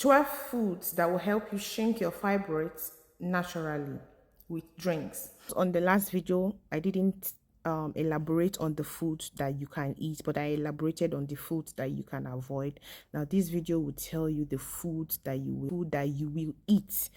12 foods that will help you shrink your fibroids naturally with drinks. On the last video, I didn't elaborate on the foods that you can eat, but I elaborated on the foods that you can avoid. Now this video will tell you the foods that you will eat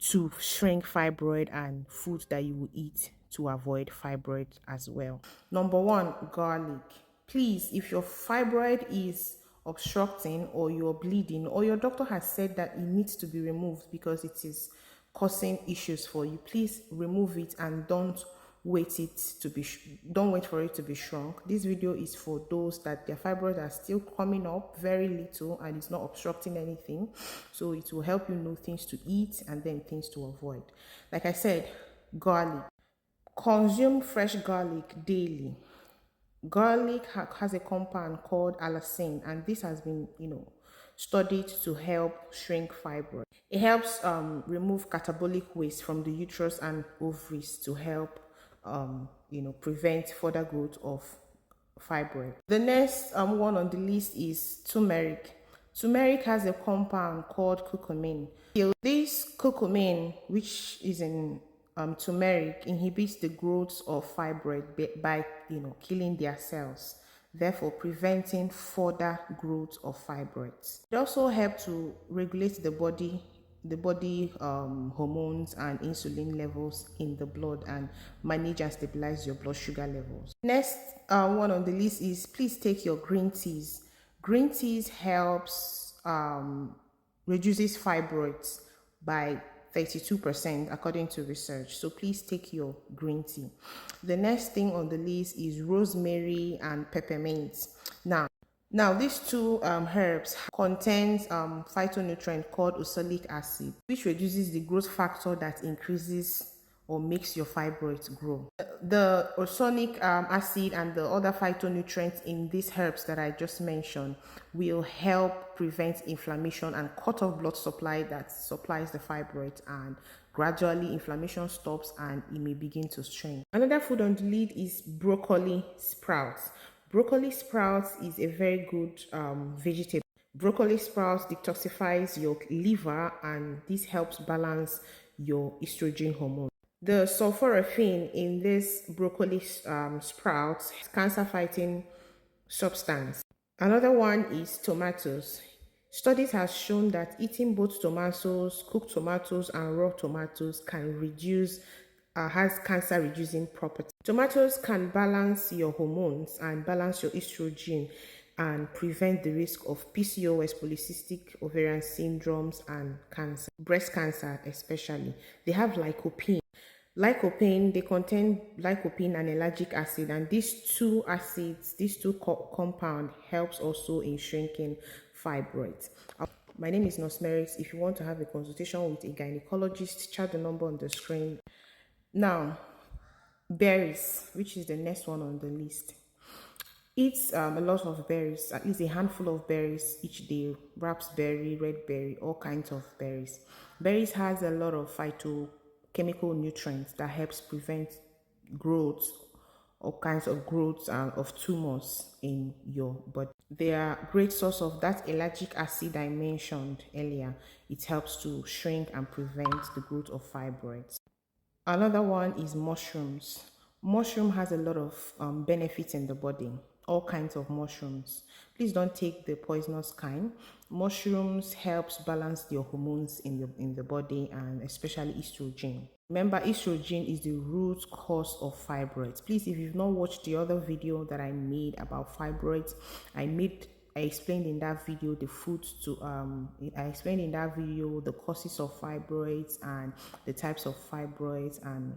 to shrink fibroid and foods that you will eat to avoid fibroid as well. Number one, garlic. Please, if your fibroid is obstructing or you're bleeding or your doctor has said that it needs to be removed because it is causing issues for you, please remove it and don't wait for it to be shrunk. This video is for those that their fibroids are still coming up very little and it's not obstructing anything, so it will help you know things to eat and then things to avoid. Like I said, garlic. Consume fresh garlic daily. Garlic has a compound called allicin, and this has been studied to help shrink fibroid. It helps remove catabolic waste from the uterus and ovaries to help prevent further growth of fibroid. The next one on the list is turmeric. Turmeric has a compound called curcumin. This curcumin, which is in turmeric, inhibits the growth of fibroid by killing their cells, therefore preventing further growth of fibroids. It also helps to regulate the body hormones and insulin levels in the blood and manage and stabilize your blood sugar levels. Next one on the list is please take your green teas. Green teas helps reduces fibroids by 32% according to research, so please take your green tea. The next thing on the list is rosemary and peppermint. Now these two herbs contains phytonutrient called oxalic acid, which reduces the growth factor that increases or makes your fibroids grow. The oxalic acid and the other phytonutrients in these herbs that I just mentioned will help prevent inflammation and cut off blood supply that supplies the fibroids, and gradually inflammation stops and it may begin to shrink. Another food on the list is broccoli sprouts. Broccoli sprouts is a very good vegetable. Broccoli sprouts detoxifies your liver and this helps balance your estrogen hormone. The sulforaphane in this broccoli sprouts is cancer-fighting substance. Another one is tomatoes. Studies have shown that eating both tomatoes, cooked tomatoes and raw tomatoes can reduce has cancer reducing property. Tomatoes can balance your hormones and balance your estrogen and prevent the risk of PCOS, polycystic ovarian syndromes, and cancer, breast cancer especially. They have lycopene. They contain lycopene and ellagic acid, and these two compounds helps also in shrinking fibroids. My name is Nurse Merit. If you want to have a consultation with a gynecologist, chat the number on the screen. Now, berries, which is the next one on the list. Eat a lot of berries, at least a handful of berries each day. Raspberry, red berry, all kinds of berries. Berries has a lot of phytochemical nutrients that helps prevent growth, all kinds of growth of tumors in your body. They are great source of that ellagic acid I mentioned earlier. It helps to shrink and prevent the growth of fibroids. Another one is mushrooms. Mushroom has a lot of benefits in the body, all kinds of mushrooms. Please don't take the poisonous kind. Mushrooms helps balance your hormones in the body and especially estrogen. Remember, estrogen is the root cause of fibroids. Please, if you've not watched the other video that I made about fibroids, I explained in that video the foods to I explained in that video the causes of fibroids and the types of fibroids and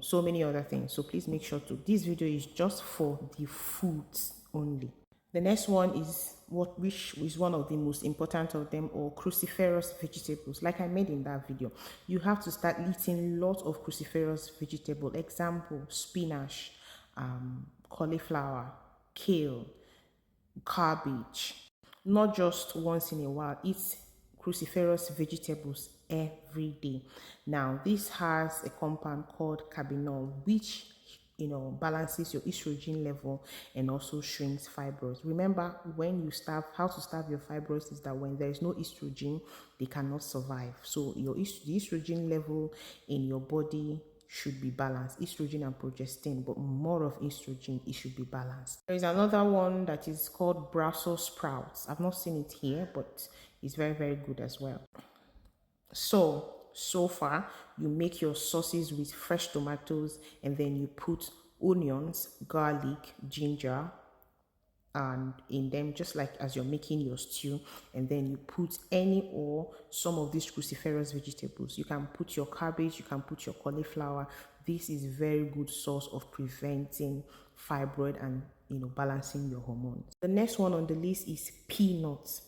so many other things. So please make sure to, this video is just for the foods only. The next one is which is one of the most important of them, or cruciferous vegetables. Like I made in that video, you have to start eating lots of cruciferous vegetable. Example, spinach, cauliflower, kale, cabbage. Not just once in a while. Eat cruciferous vegetables every day. Now this has a compound called carbinol, which balances your estrogen level and also shrinks fibroids. Remember, when you starve, how to starve your fibroids is that when there is no estrogen, they cannot survive. So the estrogen level in your body should be balanced, estrogen and progestin, but more of estrogen, it should be balanced. There is another one that is called Brussels sprouts. I've not seen it here, but it's very, very good as well. So far, you make your sauces with fresh tomatoes, and then you put onions, garlic, ginger, and in them, just like as you're making your stew, and then you put any or some of these cruciferous vegetables. You can put your cabbage, you can put your cauliflower. This is very good source of preventing fibroid and balancing your hormones. The next one on the list is peanuts.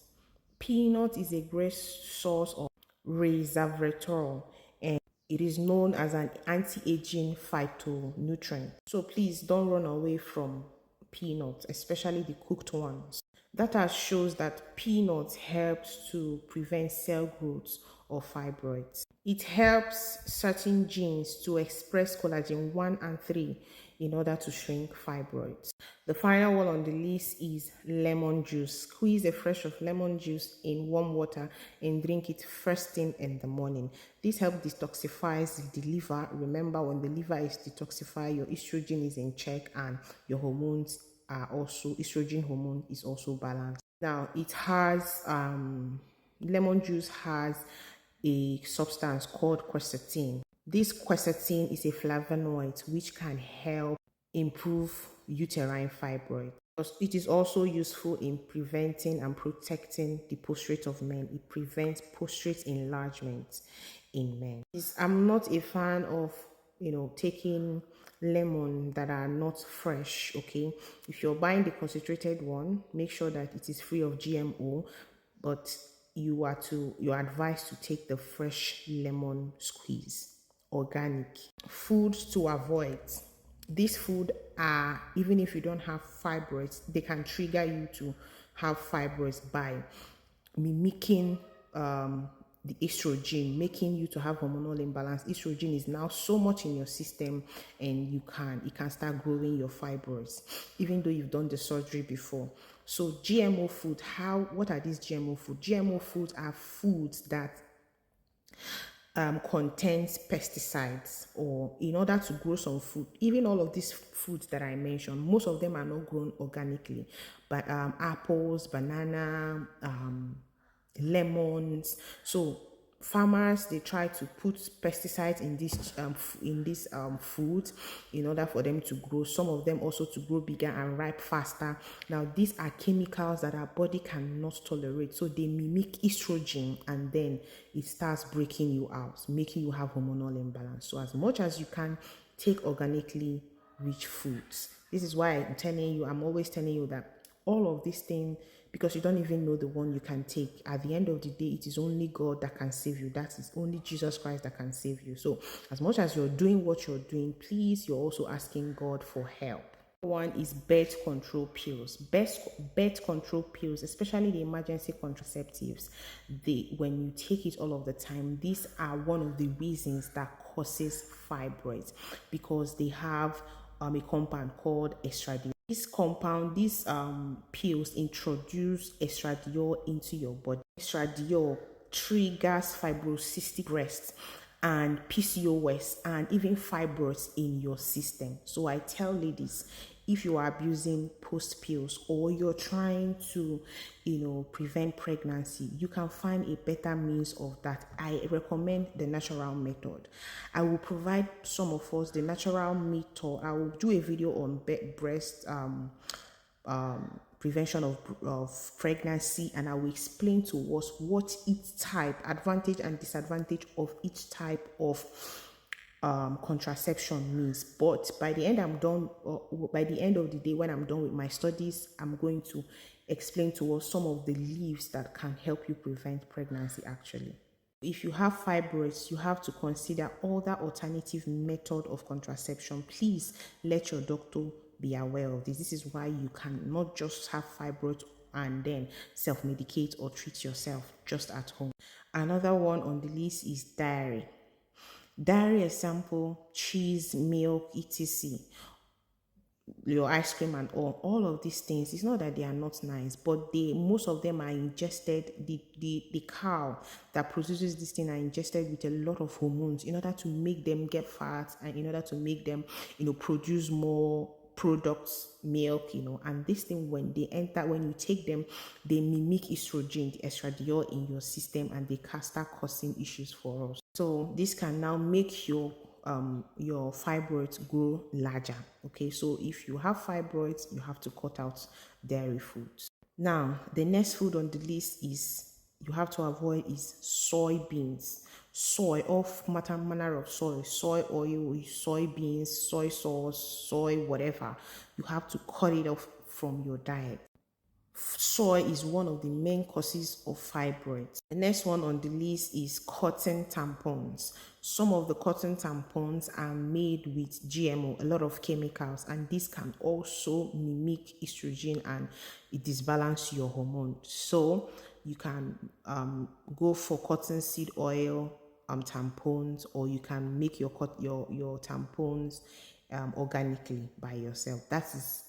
Peanut is a great source of resveratrol, and it is known as an anti-aging phytonutrient. So please don't run away from peanuts, especially the cooked ones. Data shows that peanuts helps to prevent cell growth of fibroids. It helps certain genes to express collagen 1 and 3 in order to shrink fibroids. The final one on the list is lemon juice. Squeeze a fresh of lemon juice in warm water and drink it first thing in the morning. This helps detoxify the liver. Remember, when the liver is detoxified, your estrogen is in check and your hormones are also, estrogen hormone is also balanced. Now, it has, lemon juice has a substance called quercetin. This quercetin is a flavonoid which can help improve uterine fibroid. It is also useful in preventing and protecting the prostate of men. It prevents prostate enlargement in men. I'm not a fan of taking lemon that are not fresh. Okay, if you're buying the concentrated one, make sure that it is free of GMO, but you're advised to take the fresh lemon squeeze, organic. Foods to avoid. These food are, even if you don't have fibroids, they can trigger you to have fibroids by mimicking the estrogen, making you to have hormonal imbalance. Estrogen is now so much in your system, and it can start growing your fibroids, even though you've done the surgery before. So GMO food, what are these GMO food? GMO foods are foods that contains pesticides, or in order to grow some food, even all of these foods that I mentioned, most of them are not grown organically, but apples, banana, lemons. So farmers, they try to put pesticides in this food in order for them to grow. Some of them also to grow bigger and ripe faster. Now these are chemicals that our body cannot tolerate, so they mimic estrogen, and then it starts breaking you out, making you have hormonal imbalance. So as much as you can, take organically rich foods. This is why I'm always telling you that all of these things, because you don't even know the one you can take. At the end of the day, it is only God that can save you. That is only Jesus Christ that can save you. So as much as you're doing what you're doing, please, you're also asking God for help. One is birth control pills. Birth control pills, especially the emergency contraceptives, when you take it all of the time, these are one of the reasons that causes fibroids, because they have a compound called estradiol. These pills introduce estradiol into your body. Estradiol triggers fibrocystic breasts and PCOS and even fibroids in your system. So I tell ladies, if you are abusing post pills, or you're trying to prevent pregnancy, you can find a better means of that. I recommend the natural method. I will provide some of us the natural method. I will do a video on breast prevention of pregnancy, and I will explain to us what each type, advantage and disadvantage of each type of contraception means. But by the end by the end of the day, when I'm done with my studies, I'm going to explain to us some of the leaves that can help you prevent pregnancy actually. If you have fibroids, you have to consider other alternative method of contraception. Please let your doctor be aware of this. This is why you cannot just have fibroids and then self-medicate or treat yourself just at home. Another one on the list is dairy. Dairy example, cheese, milk, etc. your ice cream and all of these things, it's not that they are not nice, but most of them are ingested. The cow that produces this thing are ingested with a lot of hormones in order to make them get fat, and in order to make them, produce more products, milk, and this thing, when they enter, when you take them, they mimic estrogen, the estradiol in your system, and they can start causing issues for us. So this can now make your fibroids grow larger. Okay, so if you have fibroids, you have to cut out dairy foods. Now, the next food on the list is you have to avoid is soybeans. Soy, all manner of soy oil, soybeans, soy sauce, soy whatever. You have to cut it off from your diet. Soy is one of the main causes of fibroids. The next one on the list is cotton tampons. Some of the cotton tampons are made with GMO, a lot of chemicals, and this can also mimic estrogen and it disbalance your hormone. So you can go for cotton seed oil tampons, or you can make your tampons organically by yourself.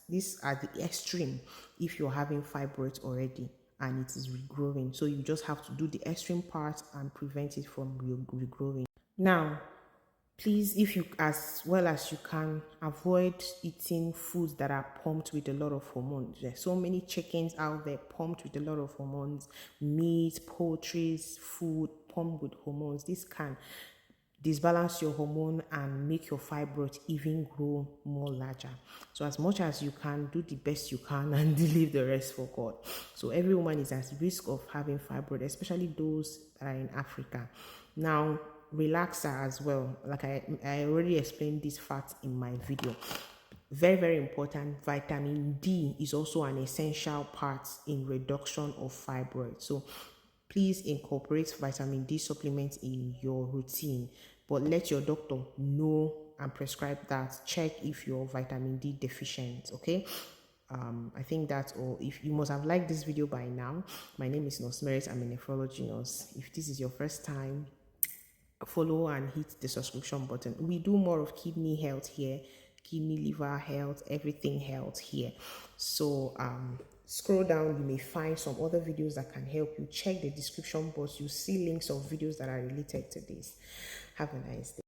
These are the extreme if you're having fibroids already and it is regrowing. So you just have to do the extreme part and prevent it from regrowing. Now, please, if you, as well as you can, avoid eating foods that are pumped with a lot of hormones. There's so many chickens out there pumped with a lot of hormones, meat, poultry, food pumped with hormones. This can disbalance your hormone and make your fibroids even grow more larger. So as much as you can, do the best you can and leave the rest for God. So every woman is at risk of having fibroid, especially those that are in Africa. Now, relaxer as well, like I already explained this fact in my video. Very, very important. Vitamin D is also an essential part in reduction of fibroids. So please incorporate vitamin D supplements in your routine, but let your doctor know and prescribe that. Check if you're vitamin D deficient. Okay, I think that's all. If you must have liked this video by now. My name is Nurse Merit. I'm a nephrology nurse. If this is your first time, follow and hit the subscription button. We do more of kidney health here, kidney, liver health, everything health here. So scroll down, you may find some other videos that can help you. Check the description box, you see links of videos that are related to this. Have a nice day.